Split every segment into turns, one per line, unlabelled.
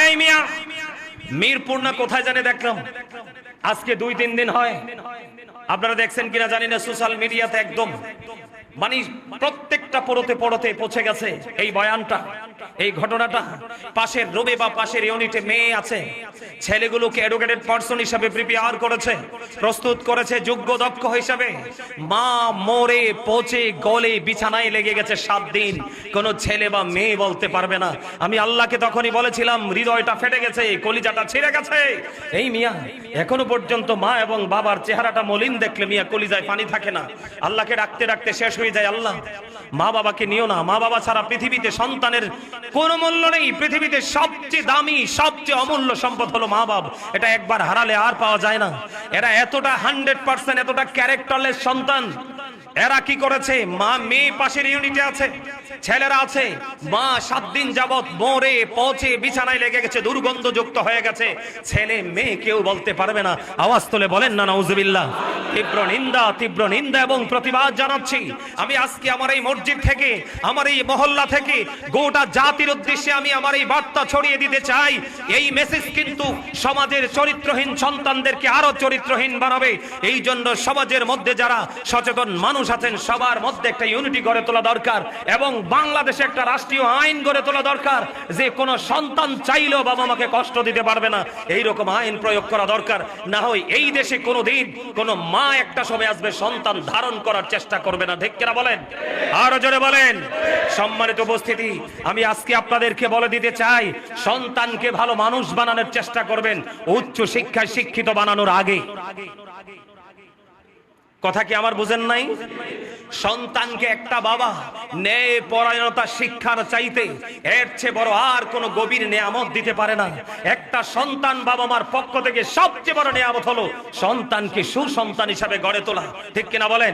এই মিয়া, মিরপুর না কোথায় জানে দেখলাম আজকে 2-3 দিন হয়, আপনারা দেখছেন কিনা জানি না, সোশ্যাল মিডিয়াতে একদম মানে প্রত্যেকটা পড়তে পৌঁছে গেছে এই বয়ানটা, এই ঘটনাটা। পাশের রুমে বা পাশের ইউনিটে মেয়ে আছে, ছেলেগুলোকে এডুকেটেড পারসন হিসাবে প্রিপেয়ার করেছে, প্রস্তুত করেছে যোগ্য দক্ষ হিসাবে। মা মরে পচে গলে বিছানায় লেগে গেছে 7 দিন, কোনো ছেলে বা মেয়ে বলতে পারবে না। আমি আল্লাহকে তখনই বলেছিলাম, হৃদয়টা ফেটে গেছে, কলিজাটা ছিঁড়ে গেছে। এই মিয়া, এখনো পর্যন্ত মা এবং বাবার চেহারাটা মলিন দেখলে মিয়া কলিজায় পানি থাকে না। আল্লাহকে ডাকতে ডাকতে শেষ হয়ে যায়। আল্লাহ, মা বাবাকে নিও না, মা বাবা ছাড়া পৃথিবীতে সন্তানের কোনো মূল্য নেই। পৃথিবীতে সবচেয়ে দামি সবচেয়ে অমূল্য সম্পদ হলো মা বাবা। এটা একবার হারালে আর পাওয়া যায় না। এরা এতটা 100% এতটা ক্যারেক্টারলেস সন্তান। এরা কি করেছে, মা মেয়ে পাশের ইউনিটে আছে, ছেলেরা আছে, মা 7 দিন যাবত মরে পচে বিছানায় লেগে গেছে, দুর্গন্ধযুক্ত হয়ে গেছে। ছেলে মেয়ে কেউ বলতে পারবে না। আওয়াজ তুলে বলেন না নাউজুবিল্লাহ। তীব্র নিন্দা এবং প্রতিবাদ জানাচ্ছি। আমি আজকে আমার এই মসজিদ থেকে, আমার এই মহল্লা থেকে গোটা জাতির উদ্দেশ্যে আমি আমার এই বার্তা ছড়িয়ে দিতে চাই। এই মেসেজ কিন্তু সমাজের চরিত্রহীন সন্তানদেরকে আরো চরিত্রহীন বানাবে। এই জন্য সমাজের মধ্যে যারা সচেতন মানুষ আছেন, সবার মধ্যে একটা ইউনিটি গড়ে তোলা দরকার এবং বাংলাদেশে একটা রাষ্ট্রীয় আইন গড়ে তোলা দরকার, যে কোনো সন্তান চাইলেও বাবা মাকে কষ্ট দিতে পারবে না, এইরকম আইন প্রয়োগ করা দরকার। না হয় এই দেশে কোনোদিন কোনো মা একটা সময় আসবে সন্তান ধারণ করার চেষ্টা করবে না। ঠিক কিনা বলেন? আরো জোরে বলেন। সম্মানিত উপস্থিতি, আমি আজকে আপনাদেরকে বলে দিতে চাই, সন্তানকে ভালো মানুষ বানানোর চেষ্টা করবেন উচ্চ শিক্ষায় শিক্ষিত বানানোর আগে। কথা কি আমার বুঝেন নাই? সন্তানকে একটা বাবা ন্যায় পরায়ণতা শিক্ষার চাইতে এর চেয়ে বড় আর কোনো গভীর নিয়ামত দিতে পারে না। একটা সন্তান বাবা মার পক্ষ থেকে সবচেয়ে বড় নিয়ামত হলো সন্তানকে সুসন্তান হিসাবে গড়ে তোলা। ঠিক কিনা বলেন?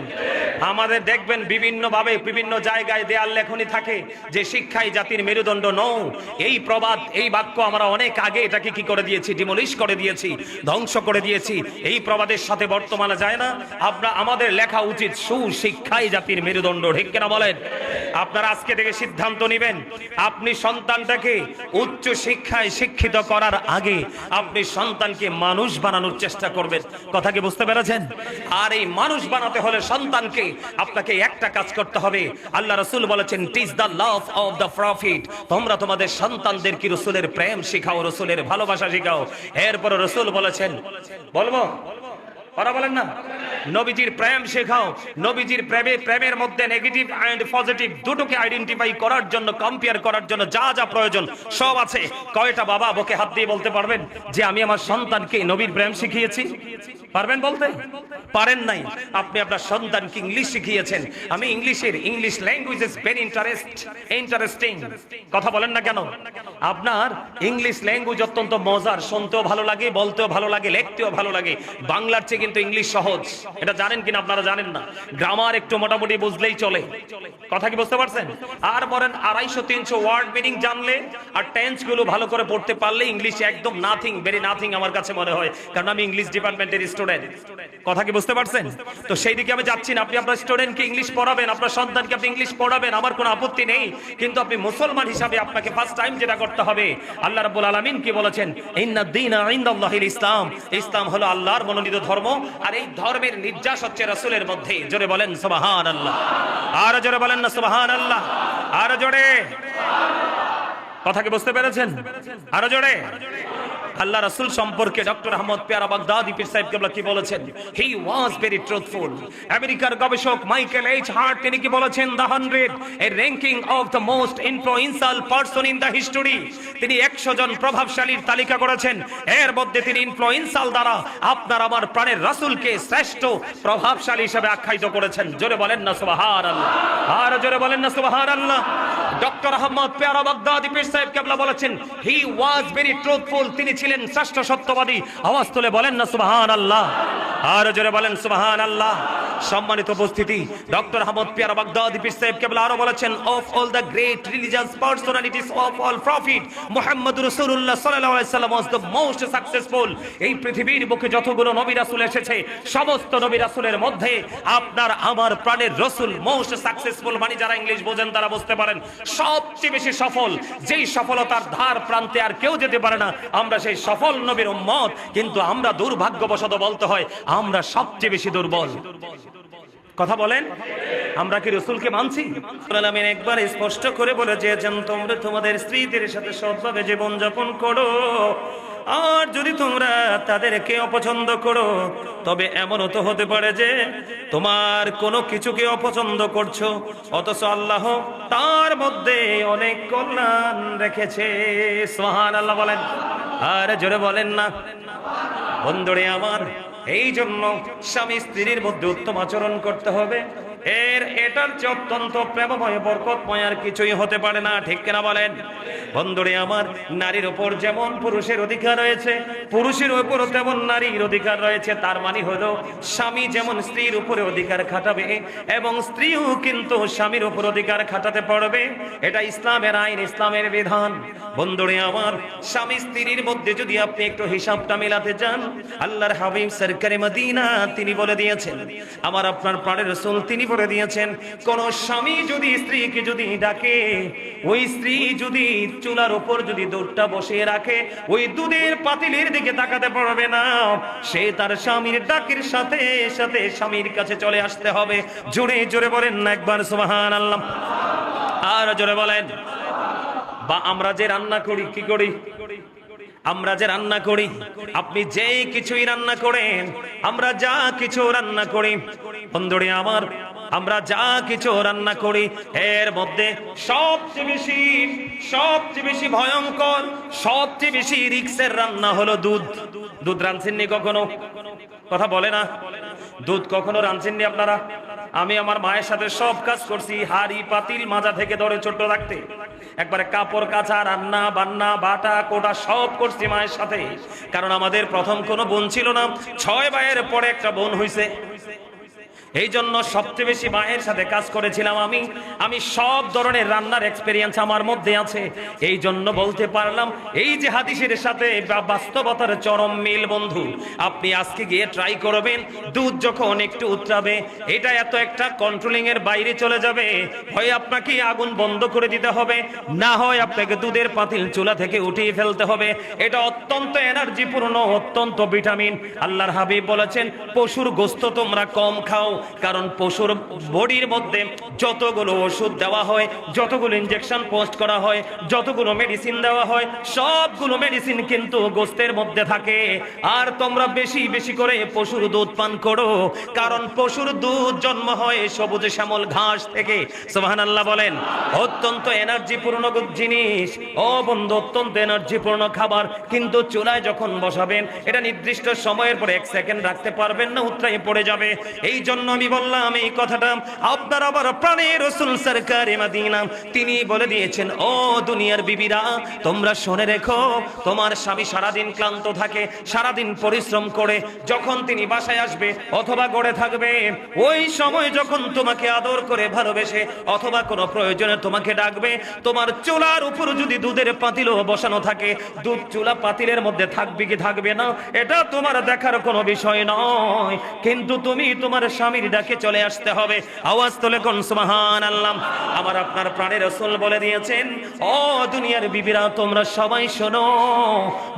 আমাদের দেখবেন বিভিন্ন ভাবে বিভিন্ন জায়গায় দেয়াল লেখনী থাকে যে শিক্ষাই জাতির মেরুদণ্ড নও। এই প্রবাদ, এই বাক্য আমরা অনেক আগে এটাকে কি করে দিয়েছি, ডিমলিশ করে দিয়েছি, ধ্বংস করে দিয়েছি। এই প্রবাদের সাথে বর্তমানে যায় না। আমাদের লেখা উচিত সুশিক্ষাই জাতির মেরুদণ্ড। ঠিক কিনা বলেন? আপনারা আজকে থেকে সিদ্ধান্ত নেবেন, আপনি সন্তানটাকে উচ্চ শিক্ষায় শিক্ষিত করার আগে আপনি সন্তানকে মানুষ বানানোর চেষ্টা করবেন। কথা কি বুঝতে পেরেছেন? আর এই মানুষ বানাতে হলে সন্তানকে আপনাকে একটা কাজ করতে হবে। আল্লাহ রাসূল বলেছেন, teach the love of the prophet. তোমরা তোমাদের সন্তানদেরকে রাসূলের প্রেম শেখাও, রাসূলের ভালোবাসা শেখাও। এরপর রাসূল বলেছেন, বলবো ওরা বলেন না, নবীজির প্রেম শেখাও। নবীজির প্রেমের মধ্যে নেগেটিভ এন্ড পজিটিভ দুটোকে আইডেন্টিফাই করার জন্য, কম্পেয়ার করার জন্য যা যা প্রয়োজন সব আছে। কয়টা বাবা বুকে হাত দিয়ে বলতে পারবেন যে আমি আমার সন্তানকে নবীর প্রেম শিখিয়েছি? পারবেন বলতে? পারেন নাই। আপনি আপনার সন্তানকে ইংলিশ শিখিয়েছেন। আমি English language is very interesting. কথা বলেন না কেন? আপনার ইংলিশ ল্যাঙ্গুয়েজ অত্যন্ত মজার, শুনতেও ভালো লাগে, বলতেও ভালো লাগে, লিখতেও ভালো লাগে। বাংলার চেয়ে কিন্তু ইংলিশ সহজ। এটা জানেন কিনা? আপনারা জানেন না। গ্রামার একটু মোটামুটি বুঝলেই চলে। কথা কি বুঝতে পারছেন? আর বলেন 250-300 ওয়ার্ড মিনিং জানলে আর টেন্স গুলো ভালো করে পড়তে পারলে ইংলিশ একদম নাথিং, ভেরি নাথিং আমার কাছে মনে হয়, কারণ আমি ইংলিশ ডিপার্টমেন্টের স্টুডেন্ট। কথা কি বুঝতে পারছেন? তো সেই দিকে আমি যাচ্ছি না। আপনি আপনার স্টুডেন্টকে ইংলিশ পড়াবেন, আপনার সন্তানকে আপনি ইংলিশ পড়াবেন, আমার কোনো আপত্তি নেই। কিন্তু আপনি মুসলমান হিসাবে আপনাকে ফার্স্ট টাইম যেটা করতে হবে, আল্লাহ রাব্বুল আলামিন কি বলেছেন, ইন্নাদ-দীনা ইনদাল্লাহিল ইসলাম। ইসলাম হলো আল্লাহর মনোনীত ধর্ম, আর এই ধর্মের নির্যাস হচ্ছে রাসূলের মধ্যে। জোরে বলেন সুবহানাল্লাহ। আর জোরে বলেন না সুবহানাল্লাহ। আর জোরে। কথা কি বুঝতে পেরেছেন? আরো জোরে। আল্লাহ রাসূল সম্পর্কে ডক্টর আহমদ পেয়ারা বাগদাদি পীর সাহেব কেবলা কি বলেছেন? হি ওয়াজ ভেরি ট্রুথফুল। আমেরিকার গবেষক মাইকেল এইচ হার্ট তিনি কি বলেছেন? The 100 A ranking of the most influential person in the history. তিনি 100 জন প্রভাবশালীর তালিকা করেছেন। এর মধ্যে তিনি ইনফ্লুয়েন্সিয়াল দ্বারা আপনার আমার প্রাণের রাসূলকে শ্রেষ্ঠ প্রভাবশালী হিসেবে আখ্যায়িত করেছেন। জোরে বলেন না সুবহানাল্লাহ। আর জোরে বলেন না সুবহানাল্লাহ। ডক্টর আহমদ পেয়ারা বাগদাদি পীর সাহেব কেবলা বলেছেন, হি ওয়াজ ভেরি ট্রুথফুল। তিনি ছিলেন শ্রেষ্ঠ সত্যবাদী। আওয়াজ তুলে বলেন না সুবহানাল্লাহ। আর জোরে বলেন সুবহানাল্লাহ। সম্মানিত উপস্থিতি, ডক্টর আহমদ পিয়ারা বাগদাদি পীর সাহেব কেবল আরো বলেছেন, of all the great religious personalities of all prophet Muhammad রাসূলুল্লাহ সাল্লাল্লাহু আলাইহি সাল্লাম ওয়াজ দ্য মোস্ট সাকসেসফুল। এই পৃথিবীর বুকে যতগুলো নবী রাসূল এসেছে, সমস্ত নবী রাসূলের মধ্যে আপনার আমার প্রাণের রাসূল মোস্ট সাকসেসফুল। মানে যারা ইংলিশ বোঝেন তারা বুঝতে পারেন, সবচেয়ে বেশি সফল, যেই সফলতার ধার প্রান্তে আর কেউ যেতে পারে না, আমরা সেই সফল নবীর উম্মত। কিন্তু আমরা দুর্ভাগ্যবশত বলতে হয় আমরা সবচেয়ে বেশি দুর্বল। কথা বলেন, আমরা কি রাসূলকে মানছি? আলামিন একবার স্পষ্ট করে বলে দিয়েছেন, তোমরা তোমাদের স্ত্রীদের সাথে সৎভাবে জীবন যাপন করো, আর যদি তোমরা তাদেরকে অপছন্দ করো তবে এমনও তো হতে পারে যে তোমার কোনো কিছুকে অপছন্দ করছো, অথচ আল্লাহ তার মধ্যে অনেক কল্যাণ রেখেছে। সুবহানাল্লাহ বলেন, আর জোরে বলেন না। বন্ধুরে আমার, এই জন্য স্বামী স্ত্রীর মধ্যে উত্তম আচরণ করতে হবে। এটার চেয়ে অত্যন্ত প্রেমময় বরকতময় আর কিছুই হতে পারে না, ঠিক কিনা বলেন? বন্ধুরে আমার, নারীর উপর যেমন পুরুষের অধিকার রয়েছে, পুরুষের উপরও তেমন নারীর অধিকার রয়েছে। তার মানে হলো স্বামী যেমন স্ত্রীর উপরে অধিকার খাটাবে এবং স্ত্রীও কিন্তু স্বামীর উপর অধিকার খাটাতে পারবে। এটা ইসলামের আইন, ইসলামের বিধান। বন্ধুরে আমার, স্বামী স্ত্রীর মধ্যে যদি আপনি একটু হিসাবটা মেলাতে যান, আল্লাহর হাবিব সরকারে মদিনা তিনি বলে দিয়েছেন, আমার আপনার প্রাণের রাসূল তিনি বলে দিয়েছেন, কোন স্বামী যদি স্ত্রীকে যদি ডাকে, ওই স্ত্রী যদি চুলার উপর যদি দুধটা বসিয়ে রাখে, ওই দুধের পাতিলের দিকে তাকাতে পারবে না। সে তার স্বামীর ডাকের সাথে সাথে স্বামীর কাছে চলে আসতে হবে। জোরে জোরে বলেন না একবার সুবহানাল্লাহ, আর জোরে বলেন। বা আমরা যে রান্না করি, কি করি? আমরা যে রান্না করি, আপনি যেই কিছুই রান্না করেন, আমরা যা কিছু রান্না করি, বন্ধুরে আমার, আমরা যা কিছু রান্না করি এর মধ্যে সবচেয়ে বেশি ভয়ঙ্কর, সবচেয়ে বেশি রিস্কের রান্না হলো দুধ। দুধ রাঁধছেননি কখনো? কথা বলে না। দুধ কখনো রাঁধছেননি আপনারা? আমি আমার মায়ের সাথে সব কাজ করছি, হাড়ি পাতিল মাজা থেকে ধরে ছোট রাখতে, একবারে কাপড় কাচা, রান্না বান্না, বাটা কোটা সব করছি মায়ের সাথে। কারণ আমাদের প্রথম কোনো বোন ছিল না, 6 ভাইয়ের পরে একটা বোন হইছে। এই জন্য সবচেয়ে বেশি মায়ের সাথে কাজ করেছিলাম আমি সব ধরনের রান্নার এক্সপেরিয়েন্স আমার মধ্যে আছে। এই জন্য বলতে পারলাম, এই যে হাদিসের সাথে বাস্তবতার চরম মিল। বন্ধু, আপনি আজকে গিয়ে ট্রাই করবেন, দুধ যখন একটু উতরাবে, এটা এত একটা কন্ট্রোলিং এর বাইরে চলে যাবে, হয় আপনাকে আগুন বন্ধ করে দিতে হবে, না হয় আপনাকে দুধের পাতিল চুলা থেকে উঠিয়ে ফেলতে হবে। এটা অত্যন্ত এনার্জিপূর্ণ, অত্যন্ত ভিটামিন। আল্লাহর হাবিব বলেছেন, পশুর গোশত তোমরা কম খাও, কারণ পশুর বডির মধ্যে যতগুলো ওষুধ দেওয়া হয়, যতগুলো ইনজেকশন পোস্ট করা হয়, যতগুলো মেডিসিন দেওয়া হয়, সবগুলো মেডিসিন কিন্তু গোশতের মধ্যে থাকে। আর তোমরা বেশি বেশি করে পশুর দুধ পান করো, কারণ পশুর দুধ জন্ম হয় সবুজ শ্যামল ঘাস থেকে। সুবহানাল্লাহ বলেন। অত্যন্ত এনার্জিপূর্ণ জিনিস, ও বন্ধু, অত্যন্ত এনার্জিপূর্ণ খাবার। কিন্তু চুলায় যখন বসাবেন, এটা নির্দিষ্ট সময়ের পরে 1 সেকেন্ড রাখতে পারবেন না, উতরাই পড়ে যাবে। এই জন্য আমি বললাম এই কথাটা, আপনার আবার প্রাণের রাসূল সরকারে মদিনা তিনি বলে দিয়েছেন, ও দুনিয়ার বিবিরা, তোমরা শুনে রেখো, তোমার স্বামী সারাদিন ক্লান্ত থাকে, সারাদিন পরিশ্রম করে, যখন তিনি বাসায় আসবে অথবা গড়ে থাকবে, ওই সময় যখন তোমাকে আদর করে ভালোবেসে অথবা কোনো প্রয়োজনে তোমাকে ডাকবে, তোমার চুলার উপর যদি দুধের পাতিলও বসানো থাকে, দুধ চুলা পাতিলের মধ্যে থাকবে কি থাকবে না এটা তোমার দেখার কোনো বিষয় নয়, কিন্তু তুমি তোমার স্বামীর ডাকে চলে আসতে হবে। আওয়াজ তোলে কোন সুবহানাল্লাহ। আমার আপনার প্রাণের রাসূল বলে দিয়েছেন, ও দুনিয়ার বিবিরা, তোমরা সবাই শোনো,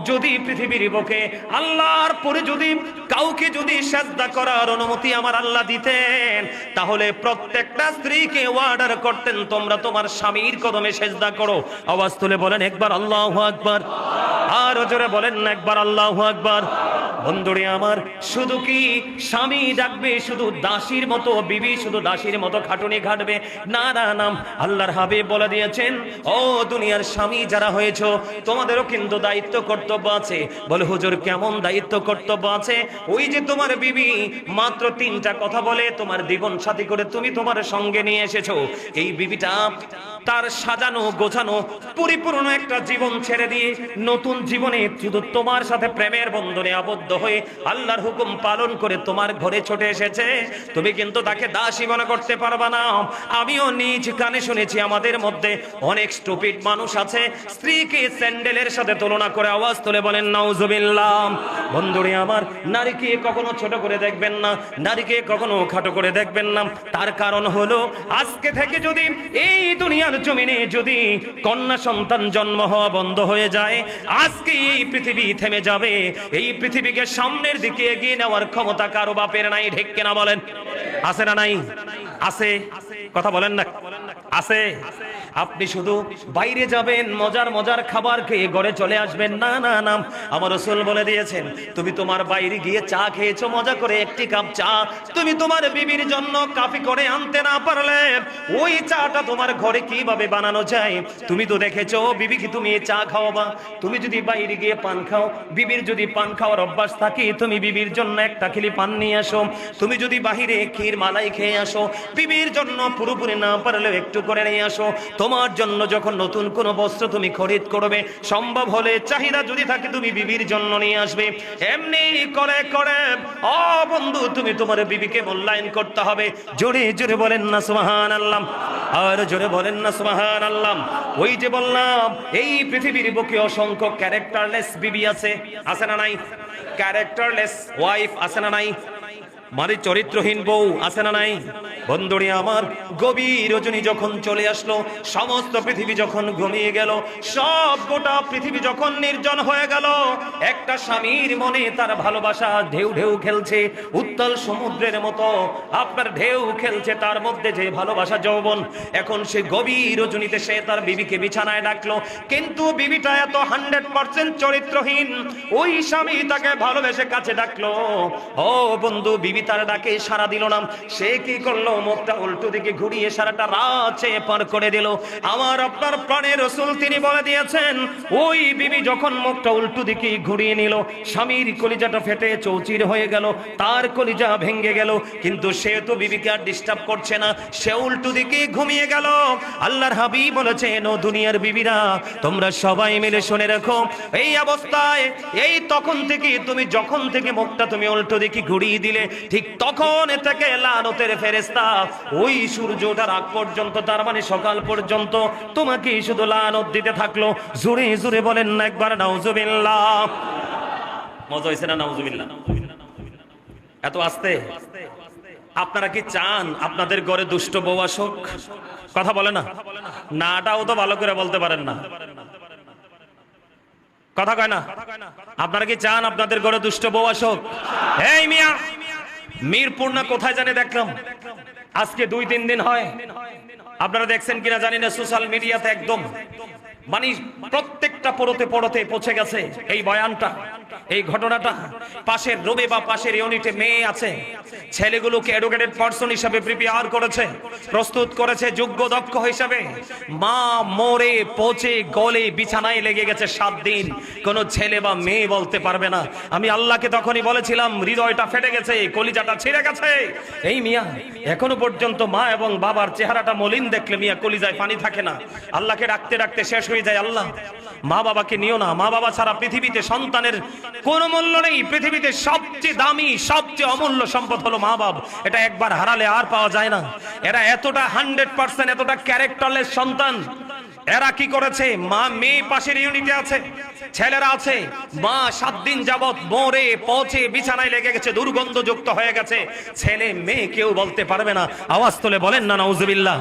যদি পৃথিবীর বুকে আল্লাহর পরে যদি কাউকে যদি সিজদা করার অনুমতি আমার আল্লাহ দিতেন, তাহলে প্রত্যেকটা স্ত্রীকে অর্ডার করতেন, তোমরা তোমার স্বামীর কদমে সিজদা করো। আওয়াজ তুলে বলেন একবার আল্লাহু আকবার, আর জোরে বলেন না একবার আল্লাহু আকবার। বন্ধুরে আমার, শুধু কি স্বামী ডাকবে শুধু দাসীর মতো, বিবি শুধু দাসীর মতো খাটুনি খাটবে? না না না, আল্লাহর হাবিব বলে দিয়েছেন, ও দুনিয়ার স্বামী যারা হয়েছো, তোমাদেরও কিন্তু দায়িত্ব কর্তব্য আছে। বলে হুজুর, কেমন দায়িত্ব কর্তব্য আছে? ওই যে তোমার বিবি মাত্র 3টা কথা বলে তোমার জীবন সাথী করে তুমি তোমার সঙ্গে নিয়ে এসেছো, এই বিবিটা তার সাজানো গোছানো পরিপূর্ণ একটা জীবন ছেড়ে দিয়ে নতুন জীবনে শুধু তোমার সাথে প্রেমের বন্ধনে আবদ্ধ হয়ে আল্লাহর হুকুম পালন করে তোমার ঘরে ছুটে এসেছে, তুমি কিন্তু তাকে দাসী মনে করতে পারবা না। আমিও নিজ কানে শুনেছি আমাদের মধ্যে অনেক স্টুপিড মানুষ আছে, স্ত্রীকে স্যান্ডেলের সাথে তুলনা করে আওয়াজ তুলে বলেন নাউজুবিল্লাহ। বন্ধুরে আমার, নারীকে কখনো ছোট করে দেখবেন না, নারীকে কখনো খাটো করে দেখবেন না। তার কারণ হলো আজকে থেকে যদি এই দুনিয়ার জমিনে যদি কন্যা সন্তান জন্ম হওয়া বন্ধ হয়ে যায়, আজকে এই পৃথিবী থেমে যাবে। এই পৃথিবীকে সামনের দিকে এগিয়ে নেওয়ার ক্ষমতা কারো বাপের নাই, ঠিক কিনা বলেন? আছে না নাই? আছে, কথা বলেন না, আছে। আপনি শুধু বাইরে যাবেন, মজার মজার খাবার খেয়ে ঘরে চলে আসবেন, না না না। আমার রাসূল বলে দিয়েছেন, তুমি তোমার বাইরে গিয়ে চা খেয়েছো মজা করে, একটি কাপ চা তুমি তোমার বিবির জন্য কফি করে আনতে না পারলে ওই চাটা তোমার ঘরে কিভাবে বানানো যায় তুমি তো দেখেছো। বিবিকে তুমি চা খাওয়াবা, তুমি যদি বাইরে গিয়ে পান খাও, বিবির যদি পান খাওয়ার অভ্যাস থাকে, তুমি বিবির জন্য একটা খিলি পান নিয়ে আসো। তুমি যদি বাহিরে ক্ষীর মালাই খেয়ে আসো, বিবির জন্য পুরোপুরি না পারলেও একটু করে নিয়ে আসো। তোমার জন্য যখন নতুন কোনো বস্ত্র তুমি খরিদ করবে, সম্ভব হলে চাহিদা যদি থাকে তুমি বিবির জন্য নিয়ে আসবে। এমনি করে করে ও বন্ধু, তুমি তোমার বিবিকে মূল্যায়ন করতে হবে। জোরে জোরে বলেন না সুবহানাল্লাহ, আর জোরে বলেন না সুবহানাল্লাহ। ওই যে বললাম, এই পৃথিবীর বুকে অসংখ্য ক্যারেক্টারলেস বিবি আছে, আছে না নাই? ক্যারেক্টারলেস ওয়াইফ আছে না নাই? মানে চরিত্রহীন বউ আছে না নাই? বন্ধুরে আমার, গভীর রজনী যখন চলে আসলো, সমস্ত পৃথিবী যখন ঘুমিয়ে গেল, সব গোটা পৃথিবী যখন নির্জন হয়ে গেল, একটা স্বামীর মনে তার ভালোবাসা ঢেউ ঢেউ খেলছে, উত্তাল সমুদ্রের মতো আপনার ঢেউ খেলছে, তার মধ্যে যে ভালোবাসা যৌবন। এখন সে গভীর রজনীতে সে তার বিবিকে বিছানায় ডাকলো, কিন্তু বিবিটা এত 100% চরিত্রহীন। ওই স্বামী তাকে ভালোবেসে কাছে ডাকলো, ও বন্ধু, বিবি তার ডাকে সাড়া দিল না। সে কি করলো? মুখটা উল্টো দিকে ঘুরিয়ে সারাটা রাত সে পার করে দিল। আমার আপনার প্রাণের রাসূল তিনি বলে দিয়েছেন, ওই বিবি যখন মুখটা উল্টো দিকে ঘুরিয়ে নিল, স্বামীর কলিজাটা ফেটে চৌচির হয়ে গেল, তার কলিজা ভেঙে গেল, কিন্তু সে তো বিবিকে আর ডিস্টার্ব করছে না, সে উল্টো দিকে ঘুমিয়ে গেল। আল্লাহর হাবিব বলেছেন, ও দুনিয়ার বিবিরা, তোমরা সবাই মিলে শুনে রাখো, এই অবস্থায় এই তখন থেকে তুমি যখন থেকে মুখটা তুমি উল্টো দিকে ঘুরিয়ে দিলে, ঠিক তখন থেকে লানতের ফেরেশতা ওই সূর্য ওঠার আগ পর্যন্ত, তার মানে সকাল পর্যন্ত তোমাকে শুধু লানত দিতে থাকলো। জোরে জোরে বলেন না একবার নাউজুবিল্লাহ। মজা হইছে না? নাউজুবিল্লাহ। এত আস্তে? আপনারা কি চান আপনাদের ঘরে দুষ্ট বউ আসুক? কথা বলে না, নাটাও তো ভালো করে বলতে পারেন না, কথা কয় না। আপনারা কি চান আপনাদের ঘরে দুষ্ট বউ আসুক? এই মিয়া, মিরপুর না কোথায় জানে দেখলাম, আজকে 2-3 দিন হয়, আপনারা দেখছেন কিনা জানি না, সোশ্যাল মিডিয়াতে একদম মানে প্রত্যেকটা পড়তে পড়তে পৌঁছে গেছে এই বয়ানটা, এই ঘটনাটা। পাশের রুমে বা পাশের ইউনিটে মেয়ে আছে, ছেলেগুলোকে এডুকেটেড পারসন হিসাবে প্রিপেয়ার করেছে, প্রস্তুত করেছে যোগ্য দক্ষ হিসাবে। মা মরে পচে গলে বিছানায় লেগে গেছে 7 দিন, কোনো ছেলে বা মেয়ে বলতে পারবে না। আমি আল্লাহকে তখনই বলেছিলাম, হৃদয়টা ফেটে গেছে, কলিজাটা ছিঁড়ে গেছে। এই মিয়া, এখনো পর্যন্ত মা এবং বাবার চেহারাটা মলিন দেখলে মিয়া কলিজায় পানি থাকে না। আল্লাহকে ডাকতে ডাকতে শেষ হয়ে যায়, আল্লাহ মা বাবাকে নিও না, মা বাবা ছাড়া পৃথিবীতে সন্তানের কোনো মূল্য নেই। পৃথিবীতে সবচেয়ে দামি সবচেয়ে অমূল্য সম্পদ হলো মা বাবা, এটা একবার হারালে আর পাওয়া যায় না। এরা এতটা 100% এতটা ক্যারেক্টারলেস সন্তান। এরা কি করেছে? মা মেয়ে পাশের ইউনিটে আছে, ছেলেরা আছে, মা 7 দিন যাবত মরে পচে বিছানায় লেগে গেছে, দুর্গন্ধযুক্ত হয়ে গেছে, ছেলে মেয়ে কেউ বলতে পারবে না। আওয়াজ তুলে বলেন না নাউজুবিল্লাহ।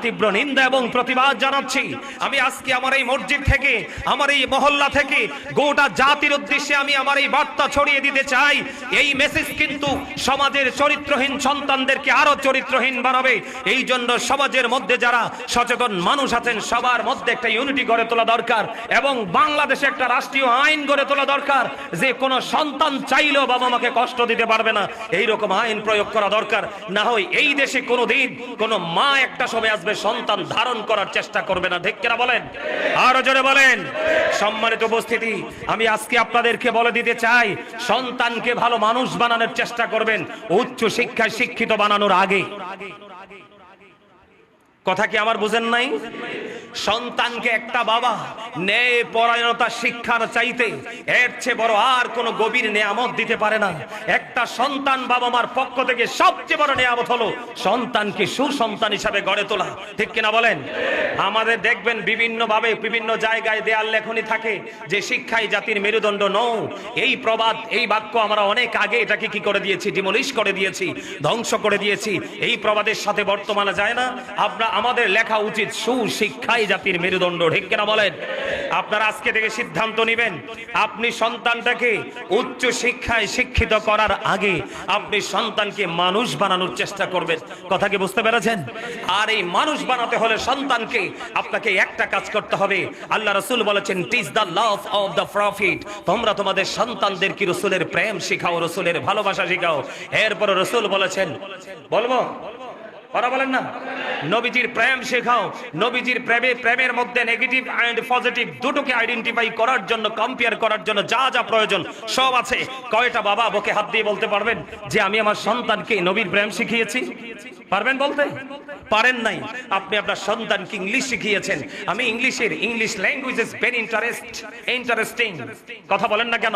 তীব্র নিন্দা এবং প্রতিবাদ জানাচ্ছি। আমি আজকে আমার এই মসজিদ থেকে, আমার এই মহল্লা থেকে গোটা জাতির উদ্দেশ্যে আমি আমার এই বার্তা ছড়িয়ে দিতে চাই। এই মেসেজ কিন্তু সমাজের চরিত্রহীন সন্তানদেরকে আরো চরিত্রহীন বানাবে। এই জন্য সমাজের মধ্যে যারা সচেতন মানুষ আছেন, সবার মধ্যে একটা ইউনিটি গড়ে তোলা দরকার, এবং বাংলাদেশে একটা রাষ্ট্রীয় আইন গড়ে তোলা দরকার, যে কোনো সন্তান চাইলেও বাবা মাকে কষ্ট দিতে পারবে না, এইরকম আইন প্রয়োগ করা দরকার। না হয় এই দেশে কোনোদিন কোনো মা একটা সময় আসবে সন্তান ধারণ করার চেষ্টা করবে না, ঠিক কিনা বলেন? আরো জোরে বলেন। সম্মানিত উপস্থিতি, আমি আজকে আপনাদেরকে বলে দিতে চাই, সন্তানকে ভালো মানুষ বানানোর চেষ্টা করবেন উচ্চ শিক্ষায় শিক্ষিত বানানোর আগে। কথা কি আমার বুঝেন নাই? সন্তানকে একটা বাবা ন্যায় পরায়ণতা শিক্ষার চাইতে এর চেয়ে বড় আর কোনো গভীর নিয়ামত দিতে পারে না। একটা সন্তান বাবা মার পক্ষ থেকে সবচেয়ে বড় নিয়ামত হলো সন্তানকে সুসন্তান হিসাবে গড়ে তোলা, ঠিক কিনা বলেন? আমাদের দেখবেন বিভিন্ন ভাবে বিভিন্ন জায়গায় দেয়াল লেখনী থাকে যে শিক্ষাই জাতির মেরুদণ্ড। নও, এই প্রবাদ এই বাক্য আমরা অনেক আগে এটাকে কি করে দিয়েছি, ডিমলিশ করে দিয়েছি, ধ্বংস করে দিয়েছি। এই প্রবাদের সাথে বর্তমানে যায় না। আমাদের লেখা উচিত সুশিক্ষাই জাতির মেরুদণ্ড, ঠিক কিনা বলেন? আপনারা আজকে থেকে সিদ্ধান্ত নেবেন, আপনি সন্তানটাকে উচ্চ শিক্ষায় শিক্ষিত করার আগে আপনি সন্তানকে মানুষ বানানোর চেষ্টা করবেন। কথা কি বুঝতে পেরেছেন? আর এই মানুষ বানাতে হলে সন্তানকে আপনাকে একটা কাজ করতে হবে। আল্লাহ রাসূল বলেছেন, teach the love of the prophet. তোমরা তোমাদের সন্তানদের কি রাসূলের প্রেম শেখাও, রাসূলের ভালোবাসা শেখাও। এরপর রাসূল বলেছেন, বলবো ওরা বলেন না, নবীজির প্রেম শেখাও। নবীজির প্রেমের মধ্যে নেগেটিভ এন্ড পজিটিভ দুটোকে আইডেন্টিফাই করার জন্য, কম্পেয়ার করার জন্য যা যা প্রয়োজন সব আছে। কয়টা বাবা বুকে হাত দিয়ে বলতে পারবেন যে আমি আমার সন্তানকে নবীর প্রেম শিখিয়েছি? পারবেন বলতে? পারেন নাই। আপনি আপনার সন্তানকে ইংলিশ শিখিয়েছেন। আমি English language is very interesting. কথা বলেন না কেন?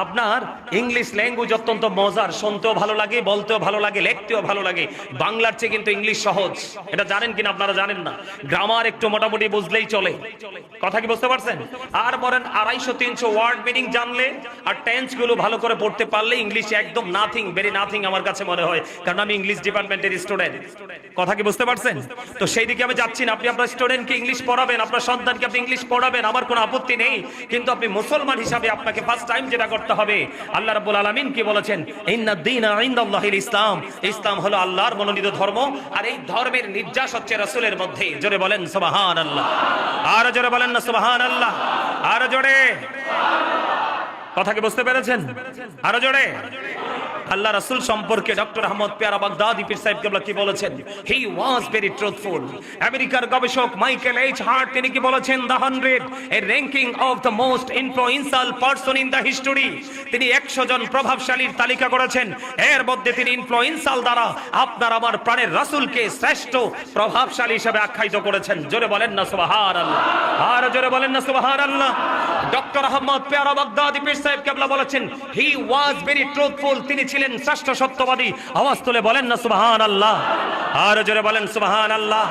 আপনার ইংলিশ ল্যাঙ্গুয়েজ অত্যন্ত মজার, শুনতেও ভালো লাগে, বলতেও ভালো লাগে, লিখতেও ভালো লাগে। বাংলার চেয়ে কিন্তু ইংলিশ সহজ। এটা জানেন কিনা? আপনারা জানেন না। গ্রামার একটু মোটামুটি বুঝলেই চলে। কথা কি বুঝতে পারছেন? আর বলেন 250-300 ওয়ার্ড মিনিং জানলে আর টেন্স গুলো ভালো করে পড়তে পারলে ইংলিশ একদম নাথিং, ভেরি নাথিং আমার কাছে মনে হয়, কারণ আমি ইংলিশ ডিপার্টমেন্টের স্টুডেন্ট। কথা কি বুঝতে পারছেন? তো সেই দিকে আমি যাচ্ছি না। আপনি আপনার স্টুডেন্টকে ইংলিশ পড়াবেন, আপনার সন্তানকে আপনি ইংলিশ পড়াবেন, আমার কোনো আপত্তি নেই। কিন্তু আপনি মুসলমান হিসাবে আপনাকে ফার্স্ট টাইম যেটা করতে হবে, আল্লাহ রাব্বুল আলামিন কি বলেছেন? ইন্নাদ দীনা ইনদাল্লাহিল ইসলাম। ইসলাম হলো আল্লাহর মনোনীত ধর্ম, আর এই ধর্মের নির্যাস হচ্ছে রাসূলের মধ্যে। জোরে বলেন সুবহানাল্লাহ। আর জোরে বলেন না সুবহানাল্লাহ। আর জোরে। কথা কি বুঝতে পেরেছেন? আরো জোরে। আল্লাহ রাসূল সম্পর্কে ডক্টর আহমদ পেয়ারা বাগদাদি পীর সাহেব কেবলা কি বলেছেন? হি ওয়াজ ভেরি ট্রুথফুল। আমেরিকার গবেষক মাইকেল এইচ হার্ট তিনি কি বলেছেন? The 100 A ranking of the most influential person in the history. তিনি 100 জন প্রভাবশালীর তালিকা করেছেন। এর মধ্যে তিনি ইনফ্লুয়েন্সিয়াল দ্বারা আপনার আমার প্রাণের রাসূলকে শ্রেষ্ঠ প্রভাবশালী হিসেবে আখ্যায়িত করেছেন। জোরে বলেন না সুবহানাল্লাহ। আর জোরে বলেন না সুবহানাল্লাহ। ডক্টর আহমদ পেয়ারা বাগদাদি পীর সাহেব কেবলা বলেছেন, হি ওয়াজ ভেরি ট্রুথফুল। তিনি ছিলেন শ্রেষ্ঠ সত্যবাদী। আওয়াজ তুলে বলেন না সুবহানাল্লাহ। আর জোরে বলেন সুবহানাল্লাহ।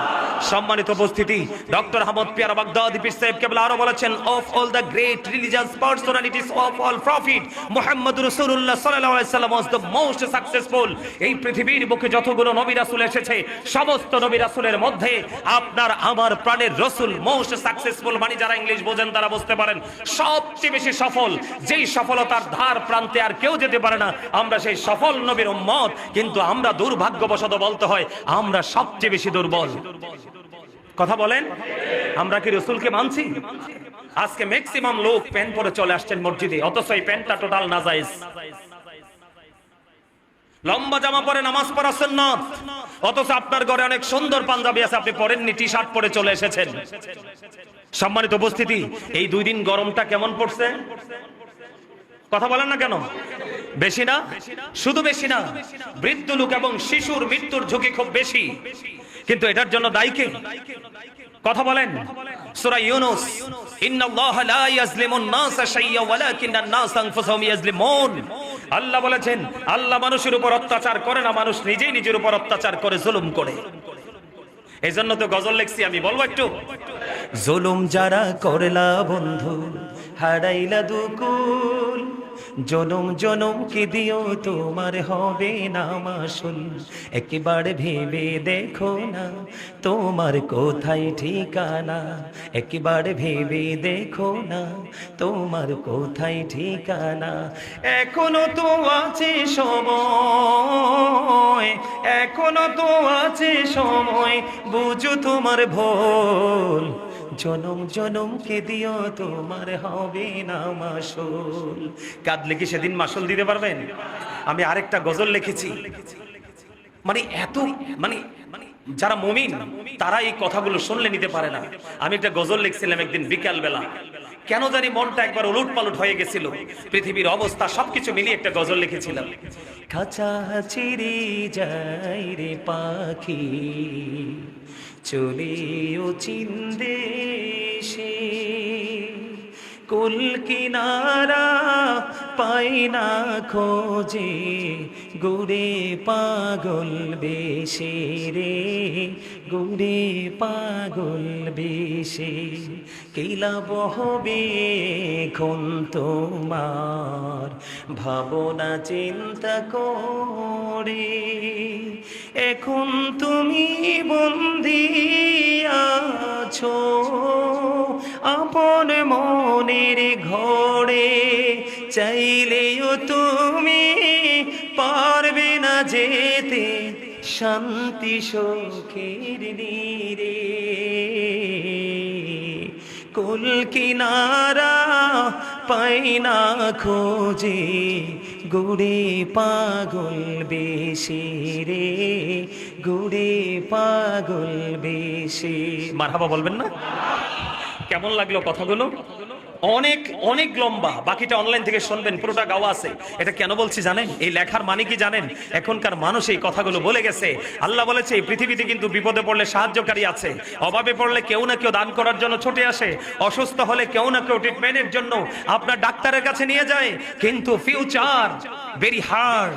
সম্মানিত উপস্থিতি, ডক্টর আহমদ পেয়ারা বাগদাদি পীর সাহেব কেবলা আরো বলেছেন, of all the great religious personalities of all prophet মুহাম্মদুর রাসূলুল্লাহ সাল্লাল্লাহু আলাইহি ওয়াসাল্লাম ওয়াজ দ্য মোস্ট সাকসেসফুল। এই পৃথিবীর বুকে যতগুলো নবী রাসূল এসেছে, সমস্ত নবী রাসূলের মধ্যে আপনার আমার প্রাণের রাসূল মোস্ট সাকসেসফুল। মানে যারা ইংলিশ বোঝেন তারা বুঝতে পারেন, সবচেয়ে বেশি সফল। যেই সফলতার ধার প্রান্তে আর কেউ যেতে পারে না, আমরা সেই সফল নবীর উম্মত। কিন্তু আমরা দুর্ভাগ্যবশত বলতে হয় আমরা সবচেয়ে বেশি দুর্বল। কথা বলেন, আমরা কি রাসূলকে মানছি? আজকে ম্যাক্সিমাম লোক প্যান্ট পরে চলে আসছেন মসজিদে, অথচ এই প্যান্টটা টোটাল নাজায়েজ। লম্বা জামা পরে নামাজ পড়া সুন্নাত, অথচ আপনার ঘরে অনেক সুন্দর পাঞ্জাবি আছে, আপনি পরেননি, টি শার্ট পরে চলে এসেছেন। সম্মানিত উপস্থিতি, এই 2 দিন গরমটা কেমন পড়ছে? কথা বলেন না কেন? বেশি না? শুধু বেশি না, বৃদ্ধ লোক এবং শিশুর মৃত্যুর ঝুঁকি খুব বেশি। কিন্তু এটার জন্য দায়ী কে? কথা বলেন। সূরা ইউনূস, ইন্নাল্লাহা লা ইয়াজলিমুন নাসা শাইয়্যা ওয়ালাকিন্নান নাসা আনফুসাহুম ইয়াজলিমুন। আল্লাহ বলেছেন, আল্লাহ মানুষের উপর অত্যাচার করে না, মানুষ নিজেই নিজের উপর অত্যাচার করে, জুলুম করে। এই জন্য তো গজল লিখছি আমি, বলবো একটু? জুলুম যারা করলা বন্ধু, হারাইলা দুকুল, জনম জনম কি দিও তোমার হবে না মাসুল। একবার ভেবে দেখো না তোমার কোথায় ঠিকানা, একবার ভেবে দেখো না তোমার কোথায় ঠিকানা। এখনো তো আছে সময়, এখনো তো আছে সময়, বুঝো তোমার ভুল। জনম জনম কে দিও তোমার হবে না মাসুল। কাঁদলে কি সেদিন মাসুল দিতে পারবেন? আমি আরেকটা গজল লিখেছি, মানে এত মানে যারা মুমিন তারা এই কথাগুলো শুনলে নিতে পারে না। আমি একটা গজল লিখছিলাম একদিন বিকাল বেলা, কেন জানি মনটা একবার উলট পালট হয়ে গেছিল, পৃথিবীর অবস্থা সবকিছু মিলিয়ে একটা গজল লিখেছিলাম। খাঁচা চিরি যাই রে পাখি, চলিও চিন্দেশে, কুল কিনারা পাই না খোঁজে, গুড়ে পাগল বেশে রে, গুড়ে পাগল বেশে। কিলাব হবে এখন তোমার ভাবনা চিন্তা করে, এখন তুমি বন্দী আছো আপন মনের ঘরে, চাইলেও তুমি পারবে না যেতে শান্তি সুখের নীরে। কুল কিনারা পাই না খোঁজে, গুড়ে পাগল বেশে রে, গুড়ে পাগল বেশে। মারহাবা বলবেন না? কেমন লাগলো কথাগুলো? অনেক অনেক লম্বা, বাকিটা অনলাইন থেকে শুনবেন, পুরোটা গাওয়া আছে। এটা কেন বলছি জানেন? এই লেখার মানে কি জানেন? এখনকার মানুষ এই কথাগুলো বলে গেছে। আল্লাহ বলেছে এই পৃথিবীতে কিন্তু বিপদে পড়লে সাহায্যকারী আছে, অভাবে পড়লে কেউ না কেউ দান করার জন্য ছুটে আসে, অসুস্থ হলে কেউ না কেউ ট্রিটমেন্টের জন্য আপনার ডাক্তারের কাছে নিয়ে যায়। কিন্তু ফিউচার ভেরি হার্ড,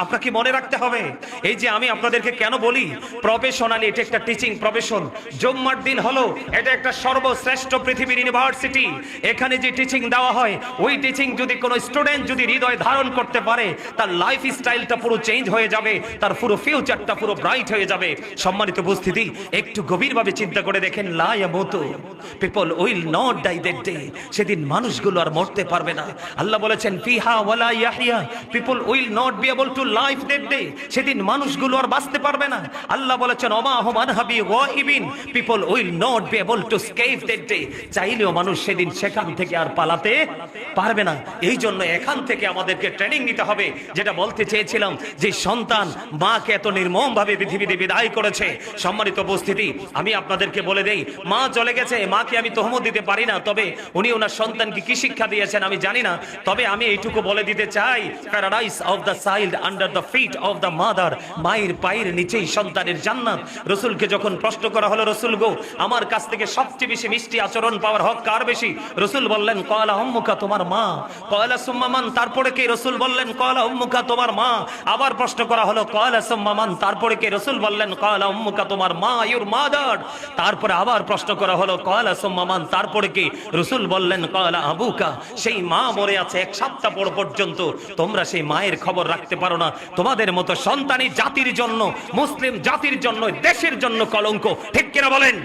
আপনাকে মনে রাখতে হবে। এই যে আমি আপনাদেরকে কেন বলি প্রফেশনালি, এটা একটা টিচিং প্রফেশন। জুম্মার দিন হলো এটা একটা সর্বশ্রেষ্ঠ পৃথিবীর ইউনিভার্সিটি। এখানে যে টিচিং দেওয়া হয়, ওই টিচিং যদি কোনো স্টুডেন্ট যদি হৃদয় ধারণ করতে পারে, তার লাইফ স্টাইলটা পুরো চেঞ্জ হয়ে যাবে, তার পুরো ফিউচারটা পুরো ব্রাইট হয়ে যাবে। সম্মানিত উপস্থিতি, একটু গভীরভাবে চিন্তা করে দেখেন, লা ইয়ামুতু, people will not die that day. সেদিন মানুষগুলো আর মরতে পারবে না। আল্লাহ বলেছেন ফিহা ওয়ালা ইয়াহইয়া, people will not be able to life that day. সেদিন মানুষগুলো আর বাঁচতে পারবে না। আল্লাহ বলেছেন ওমা হুম আনহাবি গায়িবিন, people will not be able to escape that day. চাইলেও মানুষ সেদিন সেখান থেকে আর পালাতে পারবে না। এই জন্য এখান থেকে আমাদেরকে ট্রেনিং নিতে হবে। যেটা বলতে চেয়েছিলাম, যে সন্তান মাকে এত নির্মমভাবে পৃথিবীতে বিদায় করেছে। সম্মানিত উপস্থিতি, আমি আপনাদেরকে বলে দেই, মা চলে গেছে, মাকে আমি তহমত দিতে পারি না, তবে উনি ওনার সন্তানকে কি শিক্ষা দিয়েছেন আমি জানি না। তবে আমি এইটুকু বলে দিতে চাই, paradise of the child under the feet of the mother, মায়ের পায়ের নিচেই সন্তানের জান্নাত। রসুলকে যখন প্রশ্ন করা হলো, রসুল গো, আমার কাছ থেকে সবচেয়ে বেশি মিষ্টি আচরণ পাওয়ার হক কার বেশি? রসুল বললেন ক্বালা উম্মুকা, তোমার মা। ক্বালা সুম্মা মান, তারপরে কে? রসুল বললেন ক্বালা উম্মুকা, তোমার মা। আবার প্রশ্ন করা হলো ক্বালা সুম্মা মান, তারপরে কে? রসুল বললেন ক্বালা উম্মুকা, তোমার মা, ইউর মাদার। তারপরে আবার প্রশ্ন করা হলো ক্বালা সুম্মা মান, তারপরে কে? রসুল বললেন ক্বালা আবুকা। সেই মা মরে আছে 1 সপ্তাহ পর্যন্ত, তোমরা সেই মায়ের খবর রাখতে পারো না। তোমাদের মতো সন্তানই জাতির জন্য, মুসলিম জাতির জন্য, দেশের জন্য কলঙ্ক। ঠিক কিনা বলেন?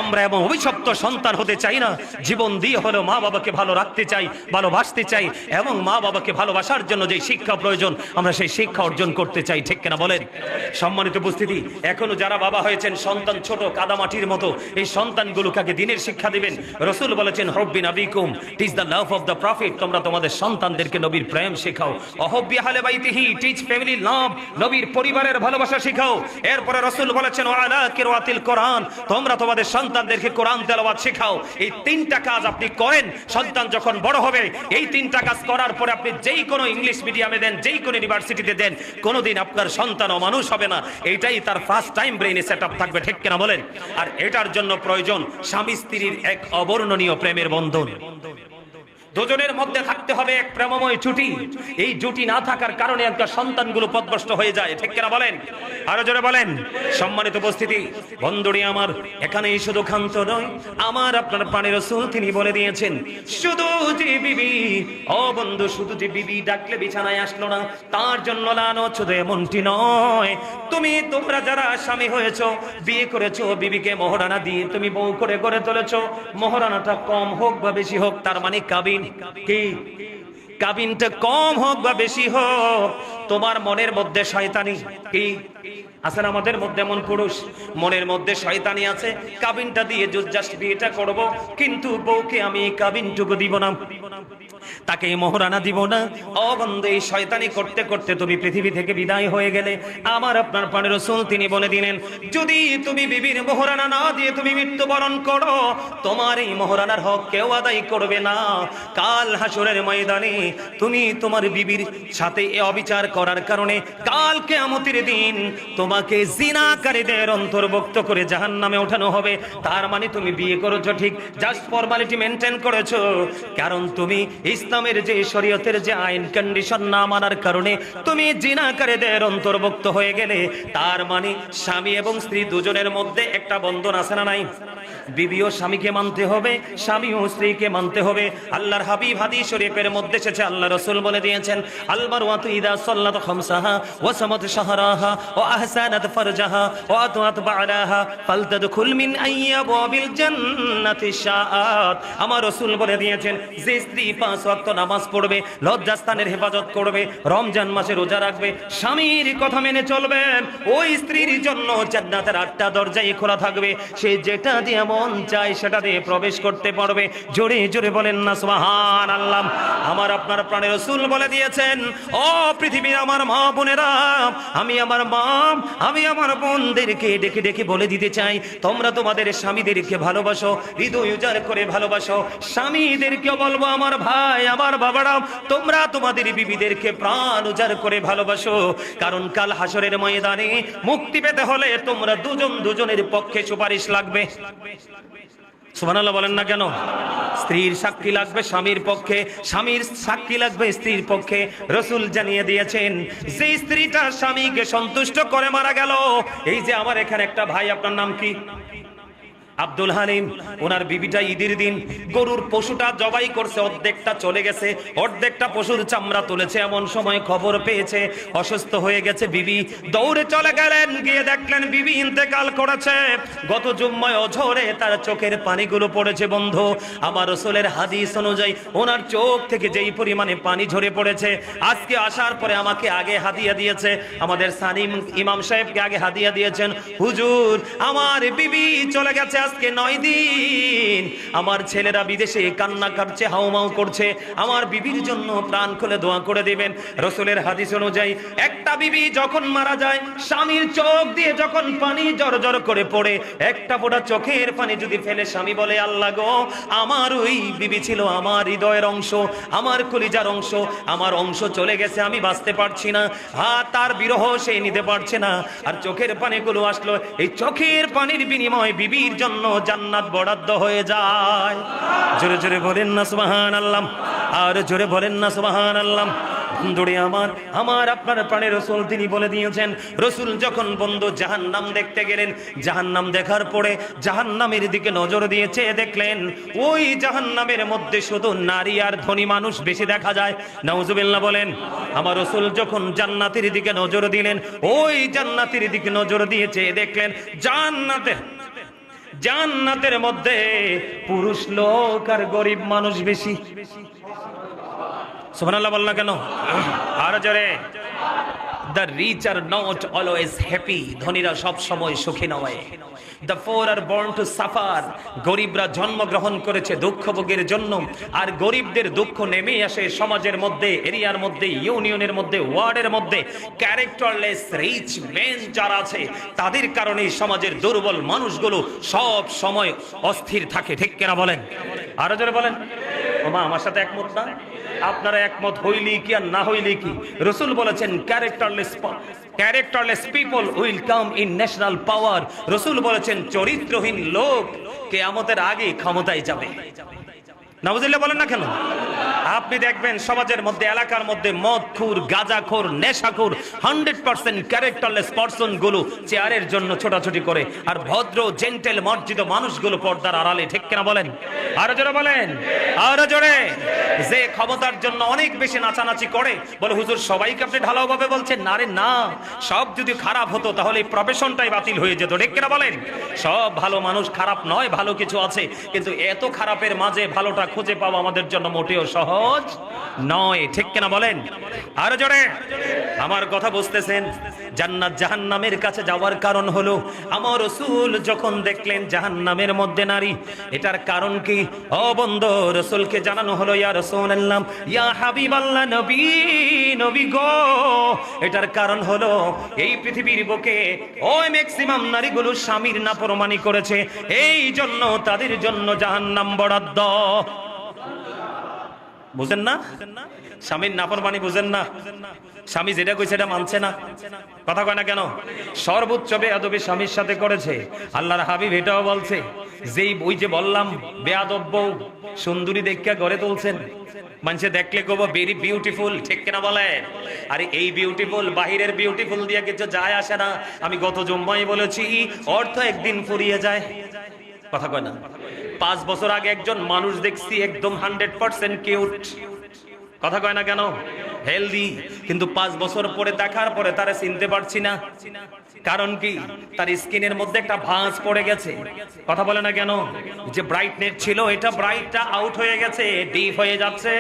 আমরা এমন অভিশপ্ত সন্তান হতে চাই না। জীবন দিয়ে হলেও মা বাবাকে ভালো রাখতে চাই, ভালোবাসতে চাই, এবং মা বাবাকে ভালোবাসার জন্য যে শিক্ষা প্রয়োজন আমরা সেই শিক্ষা অর্জন করতে চাই। ঠিক কিনা বলেন? সম্মানিত উপস্থিতি, এখনো যারা বাবা হয়েছেন, সন্তান ছোট কাদামাটির মতো, এই সন্তানগুলোকে দিনের শিক্ষা দিবেন। রসুল বলেছেন হব্বি নবিকুম, teach the love of the prophet, তোমরা তোমাদের সন্তানদেরকে নবীর প্রেম শেখাও। অহব্বি আহলে বাইতিহি, টিচ ফ্যামিলি লাভ, নবীর পরিবারের ভালোবাসা শেখাও। এরপরে রসুল বলেছেন ওয়ালা কিরাতিল কোরআন, তোমরা তোমাদের সন্তানদেরকে কোরআন তেলাওয়াত শেখাও। এই 3টা কাজ আপনি করেন, সন্তান যখন বড় হবে, এই 3টা কাজ করার পরে আপনি যেই কোনো ইংলিশ মিডিয়ামে দেন, যেই কোনো ইউনিভার্সিটিতে দেন, কোনোদিন আপনার সন্তান অমানুষ হবে না। এইটাই তার ফার্স্ট টাইম ব্রেইনে সেট আপ থাকবে। ঠিক কিনা বলেন? আর এটার জন্য প্রয়োজন স্বামী স্ত্রীর এক অবর্ণনীয় প্রেমের বন্ধন। দুজনের মধ্যে থাকতে হবে এক প্রেমময় জুটি। এই জুটি না থাকার কারণে একটা সন্তানগুলো পথভ্রষ্ট হয়ে যায়। ঠিক কিনা বলেন? আরো জোরে বলেন। সম্মানিত উপস্থিতি, বন্ধুরি আমার, এখানে শুধু ক্ষান্ত নয়, আমার আপনার প্রাণের রাসূল তিনি বলে দিয়েছেন, শুধু যে বিবি, ও বন্ধু, শুধু যে বিবি ডাকলে বিছানায় আসলো না তার জন্য লানত। শুধু এমনটি নয়, তোমরা যারা স্বামী হয়েছো, বিয়ে করেছো, বিবিকে মোহরানা দিয়ে তুমি বউ করে গড়ে তুলেছো, মোহরানাটা কম হোক বা বেশি হোক, তার মানে কাবিন কি? কাবিনটা কম হোক বা বেশি হোক, তোমার মনের মধ্যে শয়তানি কি আছে? আমাদের মধ্যে এমন পুরুষ মনের মধ্যে শয়তানি আছে, কাবিনটা দিয়ে জাস্ট বিয়েটা করব, কিন্তু বউকে আমি কাবিনটুকু দিব না। তাকে মোহরানা দিব না। ও বন্ধু, এই শয়তানি করতে করতে তুমি পৃথিবী থেকে বিদায় হয়ে গেলে। আমার আপনার প্রাণের রাসূল তিনি বলে দিলেন, যদি তুমি বিবির মোহরানা না দিয়ে তুমি মৃত্যুবরণ করো, তোমার এই মোহরানার হক কেউ আদায় করবে না। কাল হাসরের ময়দানে তুমি তোমার বিবির সাথে এই অবিচার করার কারণে কাল কিয়ামতের দিন তোমাকে জিনাকারীদের অন্তর্ভুক্ত করে জাহান্নামে ওঠানো হবে। তার মানে তুমি বিয়ে করেছো ঠিক, জাস্ট ফর্মালিটি মেনটেন করেছো, কারণ তুমি ইসলামের যে শরীয়তের যে আইন কন্ডিশন না মানার কারণে তুমি জিনাকারীদের অন্তর্ভুক্ত হয়ে গেলে। তার মানে স্বামী এবং স্ত্রী দুজনের মধ্যে একটা বন্ধন আছে না নাই? বিবিও স্বামীকে মানতে হবে, স্বামীও স্ত্রীকে মানতে হবে। আল্লাহর হাবিব হাদিস শরীফের মধ্যে এসেছে, আল্লাহ রাসূল বলে দিয়েছেন, আল মারওয়াতু ইযা সাল্লাত খামসাহা ওয়া সামাত শাহরাহা ওয়া আহসানাত ফারজাহা ওয়া আতাত বা'লাহা ফালতাদখুল মিন আইয়াবিল জান্নাতি শাআত। আমার রাসূল বলে দিয়েছেন, যে স্ত্রী 5 ওয়াক্ত নামাজ পড়বে, লজ্জাস্থানের হেফাজত করবে, রমজান মাসে রোজা রাখবে, স্বামীর কথা মেনে চলবে, ওই স্ত্রীর জন্য জান্নাতের 8টা দরজাই খোলা থাকবে। সে যেটা দিয়ে মন চায় সেটা দিয়ে প্রবেশ করতে পারবে। জোরে জোরে বলেন না সুবহানাল্লাহ। আমার আপনার প্রাণের রাসূল বলে দিয়েছেন, ও পৃথিবীর আমার মা বোনেরা, আমি আমার মা, আমি আমার বোনদেরকে ডেকে ডেকে বলে দিতে চাই, তোমরা তোমাদের স্বামীদেরকে ভালোবাসো, হৃদয় উজাড় করে ভালোবাসো। স্বামীদেরকে বলবো, আমার ভাই, আমার বাবারা, তোমরা তোমাদের বিবিদেরকে প্রাণ উজাড় করে ভালোবাসো, কারণ কাল হাসরের ময়দানে মুক্তি পেতে হলে তোমরা দুজন দুজনের পক্ষে সুপারিশ লাগবে। সুবহানাল্লাহ বলেন না কেন? স্ত্রীর সাক্ষী লাগবে স্বামীর পক্ষে, স্বামীর সাক্ষী লাগবে স্ত্রীর পক্ষে। রাসূল জানিয়ে দিয়েছেন, যে স্ত্রীটা স্বামীকে সন্তুষ্ট করে মারা গেল, এই যে আমার এখানে একটা ভাই, আপনার নাম কি? আব্দুল হালিম। ওনার বিবিটা ঈদের দিন গরুর পশুটা জবাই করছে, অর্ধেকটা চলে গেছে, অর্ধেকটা পশুর চামড়া তুলেছে। এমন সময় খবর পেয়েছে অসুস্থ হয়ে গেছে বিবি, দৌড়ে চলে গেলেন, গিয়ে দেখলেন বিবি ইন্তেকাল করেছে। গত জুম্মায় অঝরে তার চোখের পানিগুলো পড়েছে। বন্ধু, আমার রাসূলের হাদিস অনুযায়ী ওনার চোখ থেকে যেই পরিমাণে পানি ঝরে পড়েছে, আজকে আসার পরে আমাকে আগে হাদিয়া দিয়েছে, আমাদের সানিম ইমাম সাহেবকে আগে হাদিয়া দিয়েছেন, হুজুর আমার বিবি চলে গেছে আজকে 9 দিন, আমার ছেলেরা বিদেশে কান্না কাটছে, হাউমাউ করছে, আমার বিবির জন্য প্রাণ খুলে দোয়া করে দিবেন। রাসূলের হাদিস অনুযায়ী একটা বিবি যখন মারা যায়, স্বামীর চোখ দিয়ে যখন পানি জড়জড় করে পড়ে, একটা ফোঁটা চোখের পানি যদি ফেলে স্বামী বলে, আল্লাহ গো, আমার ওই বিবি ছিল আমার হৃদয়ের অংশ, আমার কলিজার অংশ, আমার অংশ চলে গেছে, আমি বাঁচতে পারছি না, তার বিরহ সে নিতে পারছে না, আর চোখের পানিগুলো আসলো, এই চোখের পানির বিনিময়ে বিবির জন্য জান্নাত বরাদ্দ হয়ে যায়। জোরে জোরে বলেন না সুবহানাল্লাহ, আর জোরে বলেন না সুবহানাল্লাহ। বন্ধুরে আমার, আমার আপনার প্রাণের রাসূল তিনি বলে দিয়েছেন, রাসূল যখন বন্ধু জাহান্নাম দেখতে গেলেন, জাহান্নাম দেখার পরে জাহান্নামের দিকে নজর দিয়েছে, দেখলেন ওই জাহান্নামের মধ্যে শুধু নারী আর ধনী মানুষ বেশি দেখা যায়। নাউজুবিল্লাহ বলেন। আমার রাসূল যখন জান্নাতের দিকে নজর দিলেন, ওই জান্নাতের দিকে নজর দিয়েছে, দেখলেন জান্নাতের মধ্যে পুরুষ লোক আর গরিব মানুষ বেশি। সুবহানাল্লাহ বল না কেন? আর জোরে। The rich are not always happy, ধনীরা সব সময় সুখী নয়। The poor are born to suffer, গরিবরা জন্মগ্রহণ করেছে দুঃখ ভোগের জন্য, আর গরিবদের দুঃখ নেমে আসে সমাজের মধ্যে, এরিয়ার মধ্যে, ইউনিয়নের মধ্যে, ওয়ার্ডের মধ্যে। ক্যারেক্টারলেস রিচ মেন যারা আছে, তাদের কারণে সমাজের দুর্বল মানুষগুলো সব সময় অস্থির থাকে। ঠিক কিনা বলেন? আরো জোরে বলেন। ওমা, আমার সাথে একমত না? আপনারা একমত হইলি কি আর না হইলি কি? রাসূল বলেছেন, characterless people will come in national power. রাসূল বলেছেন, চরিত্রহীন লোক কিয়ামতের আগে ক্ষমতায় যাবে। নাউজুবিল্লাহ বলেন না কেন? আপনি দেখবেন সমাজের মধ্যে, এলাকার মধ্যে মদখোর, গাঁজাখোর, নেশাখোর 100% ক্যারেক্টারলেস পারসন গুলো চেয়ারের জন্য ছোটাছুটি করে, আর ভদ্র জেন্টেল মর্জিত মানুষগুলো পর্দার আড়ালে। ঠিক কিনা বলেন? আরো জোরে বলেন, আরো জোরে। যে ক্ষমতার জন্য অনেক বেশি নাচানাচি করে, বলে হুজুর সবাইকে আপনি ঢালাও ভাবে বলছেন। না রে না, সব যদি খারাপ হতো তাহলে এই প্রফেশনটাই বাতিল হয়ে যেত। ঠিক কিনা বলেন? সব ভালো মানুষ খারাপ নয়, ভালো কিছু আছে, কিন্তু এত খারাপের মাঝে ভালোটা খুঁজে পাওয়া আমাদের জন্য মোটেও সহজ নয়। ঠিক কিনা বলেন? আরো জোরে। আমার কথা বুঝতেছেন? জান্নাত জাহান্নামের কাছে যাওয়ার কারণ হলো, আমার রাসূল যখন দেখলেন জাহান্নামের মধ্যে নারী, এটার কারণ কি? ও বন্ধু, রাসূলকে জানানো হলো, ইয়া রাসূলুল্লাহ, ইয়া হাবিবাল্লাহ, নবী নবী গো। এটার কারণ হলো এই পৃথিবীর বুকে ওই ম্যাক্সিমাম নারীগুলো স্বামীর নাফরমানি করেছে, এই জন্য তাদের জন্য জাহান্নাম বরাদ্দ। বুঝেন না? স্বামীর নাফরমানি বুঝেন না? স্বামী যেটা কইছে সেটা মানছে না, কথা কয় না কেন? সর্বোচ্চ বেয়াদবি স্বামীর সাথে করেছে। আল্লাহর হাবিব এটাও বলছে, যেই ওই যে বললাম বেয়াদব বউ সুন্দরী দেখিয়া গড়ে তুলছেন, মানুষে দেখলে কব ভেরি বিউটিফুল, ঠিক কিনা বলেন? আরে এই বিউটিফুল বাহিরের বিউটিফুল দিয়ে কিছু যায় আসে না। আমি গত জুম্মায় বলেছি, অর্থ একদিন ফুরিয়ে যায়, কথা কয় না? 5 বছর আগে একজন মানুষ দেখছি একদম 100% কিউট, কথা কয় না কেন? হেলদি, কিন্তু 5 বছর পরে দেখার পরে তারা চিনতে পারছি না। কারণ কি? তার স্কিনের মধ্যে একটা ভাঁজ পড়ে গেছে, কথা বলে না কেন? যে ব্রাইটনেস ছিল এটা ব্রাইটটা আউট হয়ে গেছে, ডিপ হয়ে যাচ্ছে।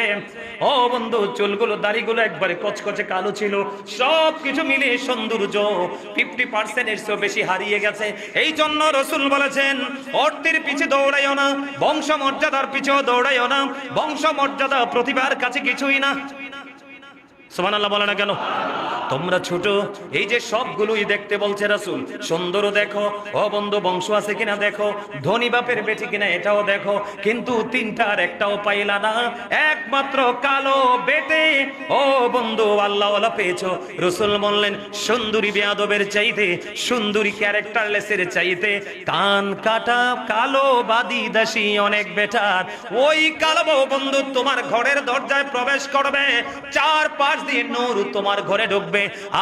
ও বন্ধু, চুলগুলো দাড়িগুলো একবারে কচকচে কালো ছিল, সব কিছু মিলিয়ে সৌন্দর্য 50% এর চেয়ে বেশি হারিয়ে গেছে। এই জন্য রাসূল বলেছেন, অর্থের পিছে দৌড়াইও না, বংশ মর্যাদার পিছেও দৌড়াইও না, বংশ মর্যাদা প্রতিভার কাছে কিছুই না। সুবহানাল্লাহ বলে না কেন? তোমরা ছোট, এই যে সবগুলোই দেখতে বলছে রাসূল, সুন্দর দেখো, ও বন্ধু বংশ আছে কিনা দেখো, ধনী বাপের বেটি কিনা এটাও দেখো, কিন্তু তিনটার একটাও পাইলা না, একমাত্র কালো বেটে ও বন্ধু আল্লাহওয়ালা পেয়েছো। রাসূল বললেন, সুন্দরী বেয়াদবের চাইতে, সুন্দরী ক্যারেক্টারলেসের চাইতে কান কাটা কালো বাদী দাসী অনেক বেটার। ওই কালো বন্ধু তোমার ঘরের দরজায় প্রবেশ করবে, 4-5 দিয়ে নূর তোমার ঘরে ঢুকবে,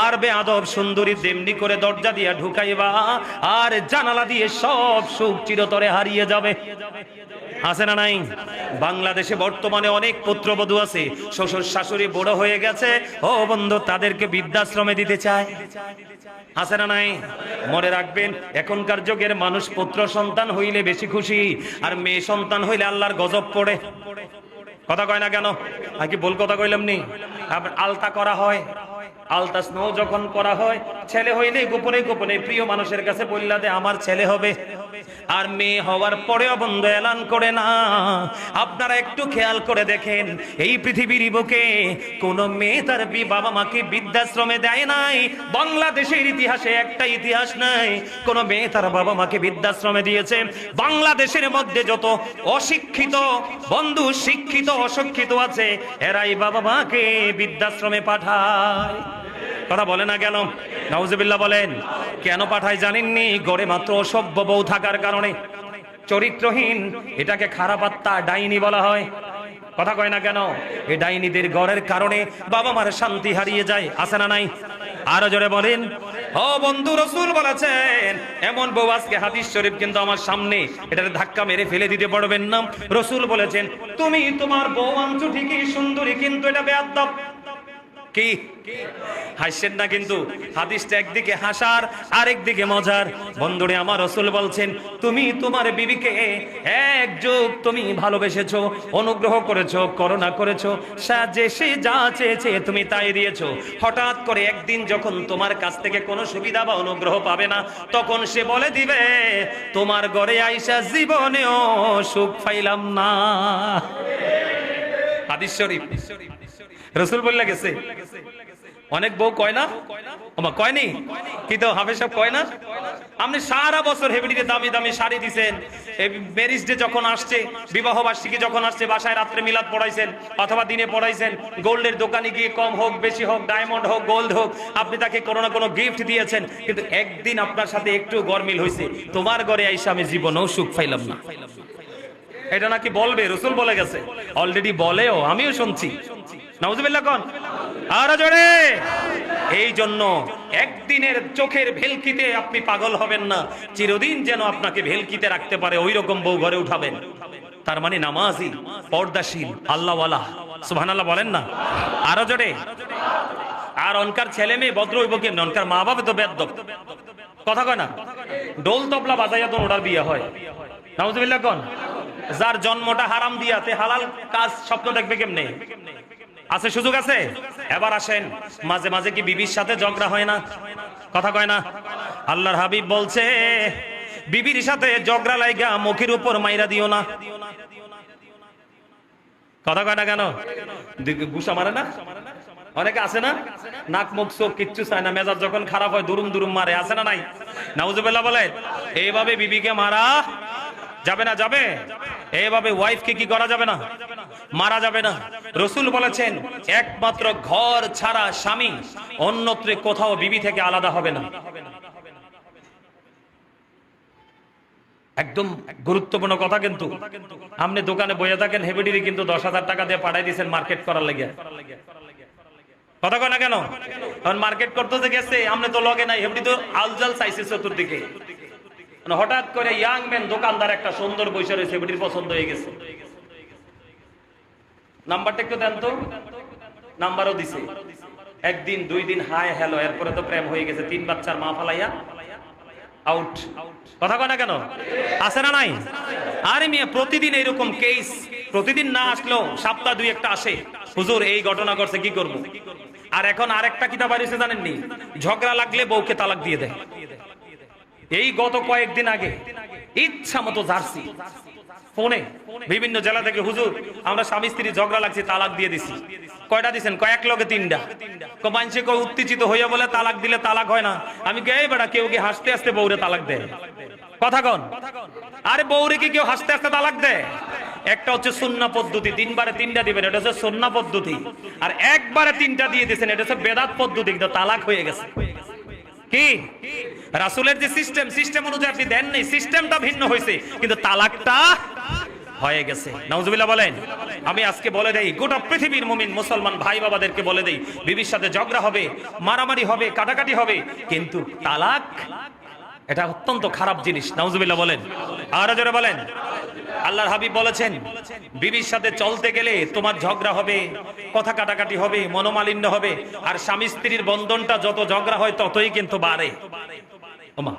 আর বেয়াদব সুন্দরী তেমনি করে দরজা দিয়ে ঢুকাইবা, আর জানালা দিয়ে সব সুখ চিরতরে হারিয়ে যাবে। আছে না নাই? বাংলাদেশে বর্তমানে অনেক পুত্রবধূ আছে, শ্বশুর শাশুড়ি বড় হয়ে গেছে, ও বন্ধু তাদেরকে বৃদ্ধাশ্রমে দিতে চায়। আছে না নাই? মনে রাখবেন, এখনকার যুগের মানুষ পুত্র সন্তান হইলে বেশি খুশি, আর মেয়ে সন্তান হইলে আল্লাহর গজব পড়ে, কথা কয় না কেন? আর কি ভুল কথা কইলাম নি? আলতা করা হয়, আলতা স্নো যখন করা হয়, ছেলে হইলে গোপনে গোপনে প্রিয় মানুষের কাছে বললা দে আমার ছেলে হবে, আর মেয়ে হওয়ার পরেও বন্ধু এলান করে না। আপনারা একটু খেয়াল করে দেখেন, এই পৃথিবীর বুকে কোন মেয়ে তার বাবা মাকে বৃদ্ধাশ্রমে দেয় নাই। বাংলাদেশের ইতিহাসে একটা ইতিহাস নাই কোন মেয়ে তার বাবা মাকে বৃদ্ধাশ্রমে দিয়েছে। বাংলাদেশের মধ্যে যত অশিক্ষিত বন্ধু, শিক্ষিত অশিক্ষিত আছে, এরাই বাবা মাকে বৃদ্ধাশ্রমে পাঠায়, কথা বলে না কেন? নাউজুবিল্লাহ বলেন। কেন পাঠায় জানেননি? গড়ে মাত্র অসভ্য বউ থাকার কারণে, চরিত্রহীন, এটাকে খারাপ আত্মা, ডাইনি বলা হয়, কথা কয় না কেন? এই ডাইনিদের গড়ের কারণে বাবা মার শান্তি হারিয়ে যায়। আছে না নাই? আরো জোরে বলেন। ও বন্ধু, রাসূল বলেছেন, এমন বউ আজকে হাদিস শরীফ কিন্তু আমার সামনে, এটার ধাক্কা মেরে ফেলে দিতে পারবেন না। রাসূল বলেছেন, তুমি তোমার বউ আনছো ঠিকই সুন্দরী, কিন্তু এটা বেয়াদব। কি হাসছেন না? কিন্তু হাদিসটা একদিকে হাসার, আরেকদিকে মজার। বন্ধুরে আমার, রাসূল বলছেন, তুমি তোমার বিবিকে এক যুগ তুমি ভালোবেসেছো, অনুগ্রহ করেছো, করুণা করেছো, সে যা চেয়েছে তুমি তাই দিয়েছো। হঠাৎ করে একদিন যখন তোমার কাছ থেকে কোনো সুবিধা বা অনুগ্রহ পাবে না, তখন সে বলে দিবে, তোমার ঘরে আইসা জীবনেও সুখ পাইলাম না। হাদিস শরীফ, রাসূল বলে গেছে। অনেক বউ কয় না, কয়নি কিন্তু হাফেজ সাহেব কয় না, আপনি সারা বছর হেভিডিতে দামি দামি শাড়ি দিছেন, ম্যারেজ ডে যখন আসছে, বিবাহ বার্ষিকী যখন আসছে, বাসায় রাত্রে মিলাদ পড়াইছেন অথবা দিনে পড়াইছেন, গোল্ডের দোকানে গিয়ে কম হোক বেশি হোক, ডায়মন্ড হোক গোল্ড হোক, আপনি তাকে কোনো না কোনো গিফট দিয়েছেন, কিন্তু একদিন আপনার সাথে একটু গরমিল হয়েছে, তোমার ঘরে আইসা আমি জীবনেও সুখ পাইলাম না। এটা নাকি বলবে, রাসূল বলে গেছে, অলরেডি বলেও, আমিও শুনছি। নাউজুবিল্লাহ কোন আর জোরে। এই জন্য একদিনের চোখের ভেলকিতে আপনি পাগল হবেন না, চিরদিন যেন আপনাকে ভেলকিতে রাখতে পারে ওই রকম বউ ঘরে উঠাবেন। তার মানে নামাজি, পর্দাশীল, আল্লাহওয়ালা। সুবহানাল্লাহ বলেন না আরো জোরে। আর অনকার ছেলে মেয়ে ভদ্র হইব কেমন? অনকার মা বাবা তো বেয়াদব, কথা কয় না? ডোল তবলা বাজাইয়া তো ওটার বিয়ে হয়। নাউজুবিল্লাহ কোন। যার জন্মটা হারাম দিয়াতে হালাল কাজ স্বপ্ন দেখবে কেমনে? আছে সুযোগ আছে? এবার আসেন, মাঝে মাঝে কি বিবির সাথে ঝগড়া হয় না? কথা কয় না? আল্লাহর হাবিব বলছে, বিবির সাথে ঝগড়া লাইগা মুখের উপর মাইরা দিও না। কথা কয় না কেন? গুসা মারে না? অনেকে আছে না, নাক মুখ চোখ কিচ্ছু চায় না, মেজাজ যখন খারাপ হয় দুরুম দুরুম মারে, আছে না নাই? নাউজুবিল্লাহ বলেন। এইভাবে বিবিকে মারা যাবে না। যাবে এইভাবে ওয়াইফকে কি করা যাবে না? মারা যাবে না। রাসূল বলেছেন একমাত্র ঘর ছাড়া স্বামী অন্যত্র কোথাও বিবি থেকে আলাদা হবে না। একদম গুরুত্বপূর্ণ কথা। কিন্তু আপনি দোকানে বইয়ে থাকেন, হেবিডিরি কিন্তু 10,000 টাকা দিয়ে পাঠাই দিয়েছেন মার্কেট করার লেগে। কথা কয় না কেন? কারণ মার্কেট করতে গেছে, আপনি তো লগে নাই, হেবিডি তো আলজাল চাইছে চতুর্দিকে। হঠাৎ করে ইয়াং ম্যান দোকানদার একটা সুন্দর বইসা রয়েছে, হেবিডির পছন্দ হয়ে গেছে। নাম্বারটা একটু দেন তো। নাম্বারও দিছে। একদিন 2 দিন হাই হ্যালো, এরপরে তো প্রেম হয়ে গেছে। 3 বাচ্চার মা ফালাইয়া আউট। কথা কয় না কেন? আছে না নাই? আরে মিয়া প্রতিদিন এরকম কেস, প্রতিদিন না আসলেও সপ্তাহ 2-1টা আসে। হুজুর এই ঘটনা করছে, কি করব? আর এখন আরেকটা কিতাব বাড়িছে জানেননি, ঝগড়া লাগলে বউকে তালাক দিয়ে দেয়। এই গত কয়েকদিন আগে ইচ্ছা মতো জার্সি ফোনে বিভিন্ন জেলা থেকে, হুজুর আমরা স্বামী স্ত্রী ঝগড়া লাগছে, তালাক দিয়ে দিছি। কয়টা দিছেন? কয়েক লগে 3টা। মানুষে কয় উত্তেজিত হইয়া বলে তালাক দিলে তালাক হয় না। আমি কে বেড়া, কেউ কি হাসতে হাসতে বউরে তালাক দেয়? কথা কন। আরে বউরে কি কেউ হাসতে হাসতে তালাক দেয়? একটা হচ্ছে সুন্নাহ পদ্ধতি, 3 বারে 3টা দিবেন, এটা হচ্ছে সুন্নাহ পদ্ধতি। আর একবারে 3টা দিয়ে দিয়েছেন, এটা হচ্ছে বেদাত পদ্ধতি, কিন্তু তালাক হয়ে গেছে। কি রাসূলের যে সিস্টেম অনুযায়ী আপনি দেন নাই, সিস্টেমটা ভিন্ন হয়েছে, কিন্তু তালাকটা হয়ে গেছে। নাউজুবিল্লাহ বলেন। আমি আজকে বলে দেই, গোটা পৃথিবীর মুমিন মুসলমান ভাই বাবাদেরকে বলে দেই, বিবির সাথে ঝগড়া হবে, মারামারি হবে, কাটাকাটি হবে, কিন্তু তালাক এটা অত্যন্ত খারাপ জিনিস। নাউজুবিল্লাহ বলেন। আর জোরে বলেন। আল্লাহর হাবিব বলেছেন, বিবির সাথে চলতে গেলে তোমার ঝগড়া হবে, কথা কাটাকাটি হবে, মনোমালিন্য হবে, আর স্বামী স্ত্রীর বন্ধনটা যত ঝগড়া হয় ততই কিন্তু বাড়ে। ওমা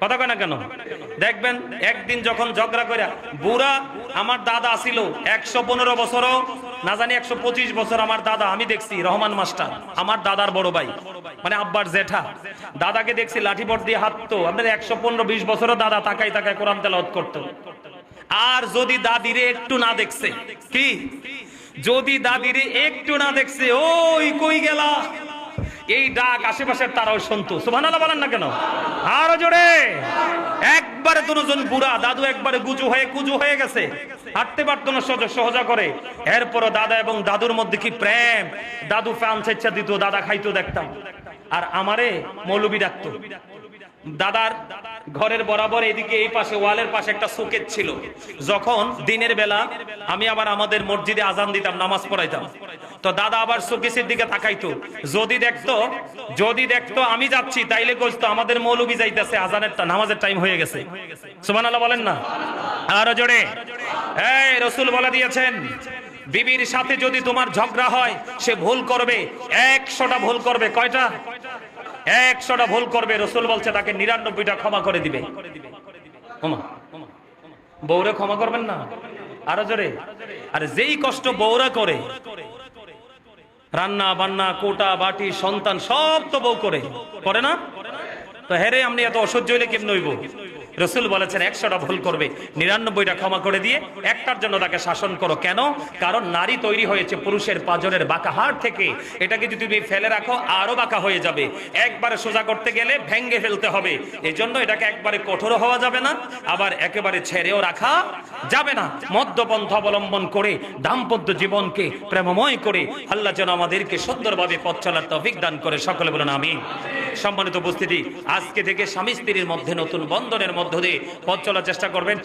কথা কয় না কেন? দেখবেন একদিন যখন ঝগড়া করে, বুড়া আমার দাদা ছিল 115 বছরও না জানি 125 বছর, আমার দাদা আমি দেখছি, রহমান মাস্টার আমার দাদার বড় ভাই, মানে আব্বার জেঠা, দাদাকে দেখছি লাঠি বট দিয়ে হাঁটতো। আপনার 115-20 বছরও দাদা তাকাই তাকাই কোরআন তেলাওয়াত করতো। আর যদি দাদিরে একটু না দেখছে, কি যদি দাদিরে একটু না দেখছে, ওই কই গেলা, এই ডাক আশেপাশের তারাও শুনতো। সুবহানাল্লাহ বলেন না কেন? আরো জোরে। একবারে দুজন বুড়া, দাদু একবারে কুজু হয়ে গেছে, হাঁটতে পারতো না, সহজা করে। এরপরও দাদা এবং দাদুর মধ্যে কি প্রেম! দাদু ফ্যান ছেচ্ছা দিত, দাদা খাইতো দেখতাম। আর আমারে মৌলবি ডাকতো। দাদার ঘরের বরাবর এদিকে এই পাশে ওয়ালের পাশে একটা শোকেস ছিল। যখন দিনের বেলা আমি আবার আমাদের মসজিদে আজান দিতাম, নামাজ পড়াইতাম, তো দাদা আবার শোকেসের দিকে তাকাইতো। যদি দেখতো আমি যাচ্ছি, তাইলে কইতো আমাদের মৌলবি যাইতেছে, আজানের নামাজের টাইম হয়ে গেছে। সুবহানাল্লাহ বলেন না? আরো জোরে। এই রাসূল বলে দিয়েছেন, বিবির সাথে যদি তোমার ঝগড়া হয়, সে ভুল করবে, 100টা ভুল করবে। কয়টা? 100টা ভুল করবে। রাসূল বলছে তাকে 99টা ক্ষমা করে দিবে। ওমা বউরে ক্ষমা করবেন না? আরো জোরে। আর যেই কষ্ট বউরা করে, রান্না বান্না, কোটা বাটি, সন্তান সব তো বউ করে না? তো হেরে আপনি এত অসহ্য হইলে কেমন হইব? রাসূল বলেছেন 100টা ভুল করবে, 99টা ক্ষমা করে দিয়ে একটার জন্য তাকে শাসন করো। কেন? কারণ নারী তৈরি হয়েছে পুরুষের পাঁজরের বাঁকা হাড় থেকে। এটাকে যদি তুমি ফেলে রাখো আরো বাঁকা হয়ে যাবে। একবারে সোজা করতে গেলে ভেঙ্গে ফেলতে হবে। এজন্য এটাকে একবারে কঠোর হওয়া যাবে না, আবার একেবারে ছেড়েও রাখা যাবে না। মধ্যপন্থা অবলম্বন করে দাম্পত্য জীবনকে প্রেমময় করে আল্লাহ যেন আমাদেরকে সুন্দরভাবে পথ চলার তৌফিক দান করে। সকলে বলুন আমিন। সম্মানিত উপস্থিতি, আজকে থেকে স্বামী স্ত্রীর মধ্যে নতুন বন্ধনের মধ্য দিয়ে পথ চলার চেষ্টা করবেন।